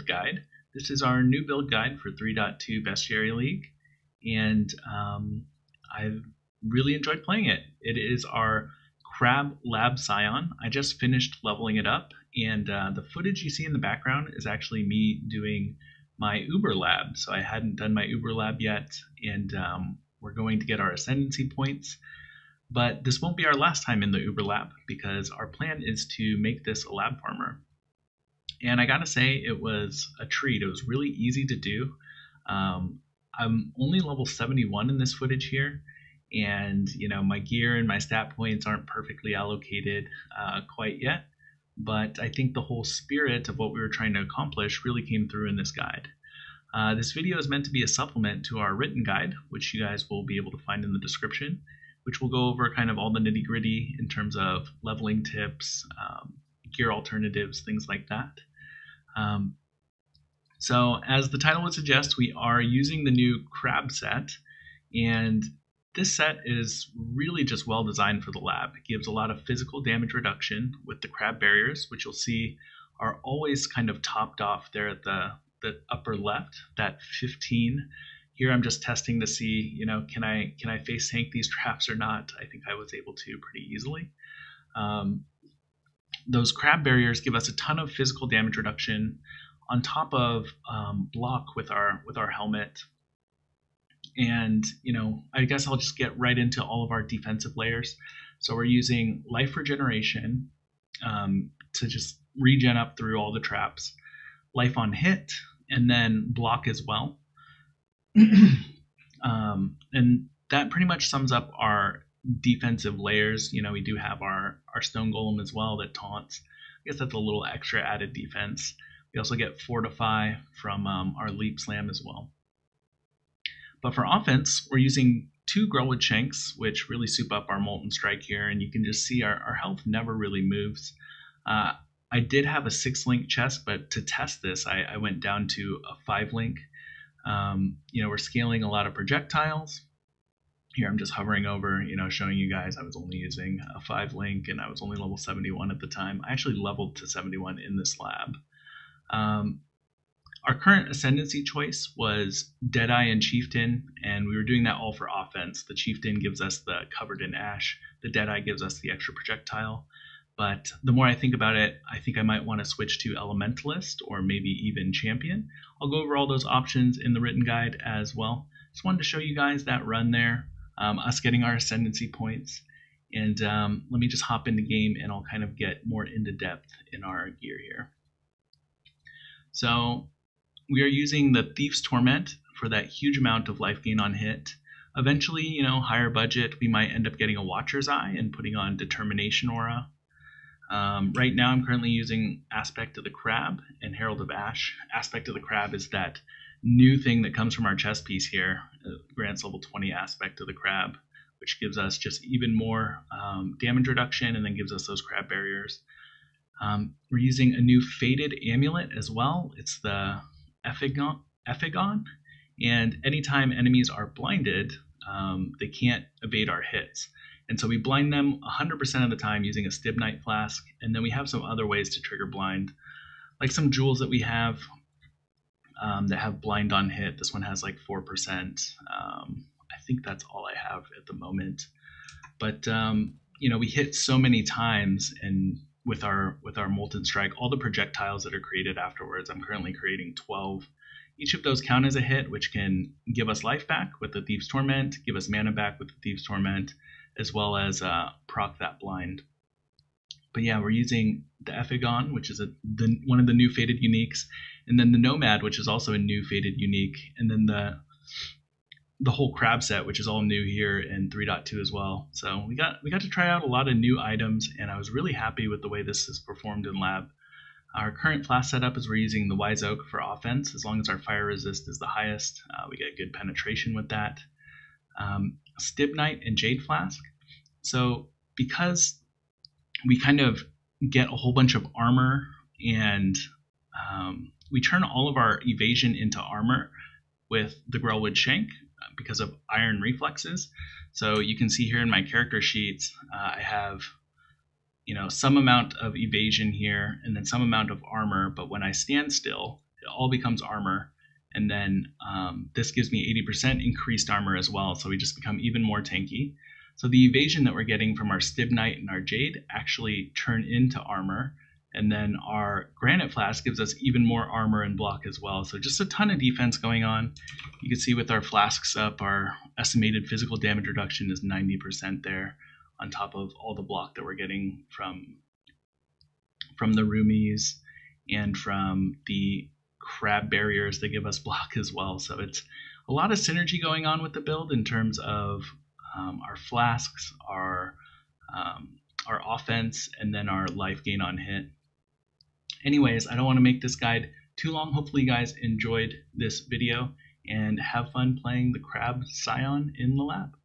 guide. This is our new build guide for 3.2 Bestiary League, and I've really enjoyed playing it. It is our Crab Lab Scion. I just finished leveling it up, and the footage you see in the background is actually me doing my Uber Lab. So I hadn't done my Uber Lab yet, and we're going to get our Ascendancy points. But this won't be our last time in the Uber Lab, because our plan is to make this a lab farmer. And I gotta say, it was a treat. It was really easy to do. I'm only level 71 in this footage here, and my gear and my stat points aren't perfectly allocated quite yet, but I think the whole spirit of what we were trying to accomplish really came through in this guide. This video is meant to be a supplement to our written guide, which you guys will be able to find in the description, which will go over kind of all the nitty-gritty in terms of leveling tips, gear alternatives, things like that. So as the title would suggest, we are using the new crab set, and this set is really just well designed for the lab. It gives a lot of physical damage reduction with the crab barriers, which you'll see are always kind of topped off there at the upper left, that 15. Here I'm just testing to see, can I face tank these traps or not? I think I was able to pretty easily. Those crab barriers give us a ton of physical damage reduction on top of block with our helmet. And I guess I'll just get right into all of our defensive layers. So we're using life regeneration to just regen up through all the traps, life on hit, and then block as well. And that pretty much sums up our defensive layers. We do have our stone golem as well that taunts. I guess that's a little extra added defense. We also get fortify from our leap slam as well. But for offense, we're using 2 Grellwood Shanks, which really soup up our Molten Strike here, and you can just see our health never really moves. I did have a 6-link chest, but to test this, I went down to a 5-link. We're scaling a lot of projectiles. Here I'm just hovering over, showing you guys I was only using a 5-link, and I was only level 71 at the time. I actually leveled to 71 in this lab. Our current Ascendancy choice was Deadeye and Chieftain, and we were doing that all for offense. The Chieftain gives us the Covered in Ash. The Deadeye gives us the extra projectile. But the more I think about it, I think I might want to switch to Elementalist or maybe even Champion. I'll go over all those options in the written guide as well. Just wanted to show you guys that run there, us getting our Ascendancy points. And let me just hop into game and I'll kind of get more into depth in our gear here. So we are using the Thief's Torment for that huge amount of life gain on hit. Eventually, higher budget, we might end up getting a Watcher's Eye and putting on Determination Aura. Right now I'm currently using Aspect of the Crab and Herald of Ash. Aspect of the Crab is that new thing that comes from our chest piece here, grants level 20 Aspect of the Crab, which gives us just even more damage reduction and then gives us those crab barriers. We're using a new Faded Amulet as well. It's the Ephigon, and anytime enemies are blinded, they can't evade our hits. And so we blind them 100% of the time using a Stibnite Flask, and then we have some other ways to trigger blind, like some jewels that we have that have blind on hit. This one has like 4%. I think that's all I have at the moment. But we hit so many times, and with our Molten Strike, all the projectiles that are created afterwards, I'm currently creating 12. Each of those count as a hit, which can give us life back with the Thief's Torment, give us mana back with the Thief's Torment, as well as proc that blind. But yeah, we're using the Ephigon, which is one of the new Faded Uniques, and then the Nomad, which is also a new Faded Unique, and then the whole crab set, which is all new here in 3.2 as well. So we got to try out a lot of new items, and I was really happy with the way this is performed in lab. Our current flask setup is we're using the Wise Oak for offense. As long as our fire resist is the highest, we get good penetration with that. Stibnite and Jade Flask. So because we kind of get a whole bunch of armor, and we turn all of our evasion into armor with the Grellwood Shank because of iron reflexes. So you can see here in my character sheets, I have some amount of evasion here and then some amount of armor, but when I stand still, all becomes armor. And then this gives me 80% increased armor as well, so we just become even more tanky. So the evasion that we're getting from our Stibnite and our Jade actually turn into armor, and then our Granite Flask gives us even more armor and block as well. So just a ton of defense going on. You can see with our flasks up, our estimated physical damage reduction is 90% there, on top of all the block that we're getting from the roomies and from the crab barriers that give us block as well. So it's a lot of synergy going on with the build in terms of our flasks, our offense, and then our life gain on hit. Anyways, I don't want to make this guide too long. Hopefully you guys enjoyed this video and have fun playing the crab Scion in the lab.